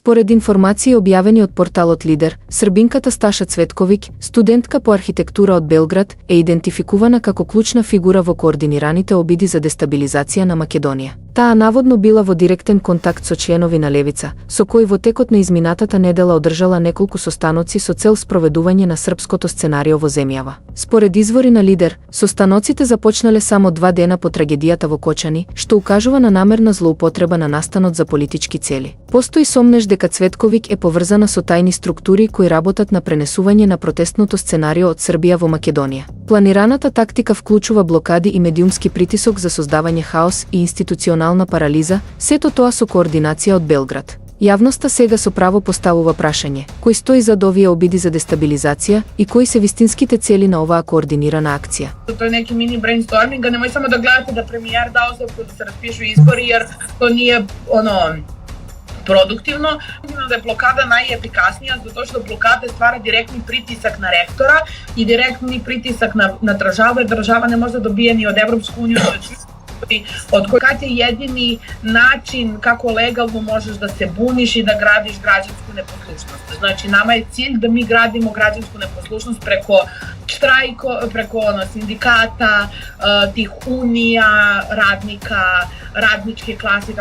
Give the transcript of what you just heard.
Според информации објавени од порталот Лидер, србинката Сташа Цветковиќ, студентка по архитектура од Белград, е идентификувана како клучна фигура во координираните обиди за дестабилизација на Македонија. Таа наводно била во директен контакт со членови на Левица, со кои во текот на изминатата недела одржала неколку состаноци со цел спроведување на српското сценарио во земјава. Според извори на Лидер, состаноците започнале само 2 дена по трагедијата во Кочани, што укажува на намерна злоупотреба на настанот за политички цели. Постои сомнеж дека Цветковиќ е поврзана со тајни структури кои работат на пренесување на протестното сценарио од Србија во Македонија. Планираната тактика вклучува блокади и медиумски притисок за создавање хаос и институционална парализа, сето тоа со координација од Белград. Јавноста сега со право поставува прашање, кој стои зад овие обиди за дестабилизација и кои се вистинските цели на оваа координирана акција. Тоа е неки мини брейнсторминг, а немој само да гледате да премиер да оставку да се распишу избори, jer тоа не е продуктивно. Да е блокада најефикаснија, затоа што блокада ствара директни притисак на ректора и директни притисак на држава, држава не може да добие ни од Европска унија, од кој е едини начин како легално можеш да се буниш и да градиш граѓанску непослушност. Значи, нама е cilj да ми градимо граѓанску непослушност преко штрајко, преко синдиката, тих унија, радника, раднички класи.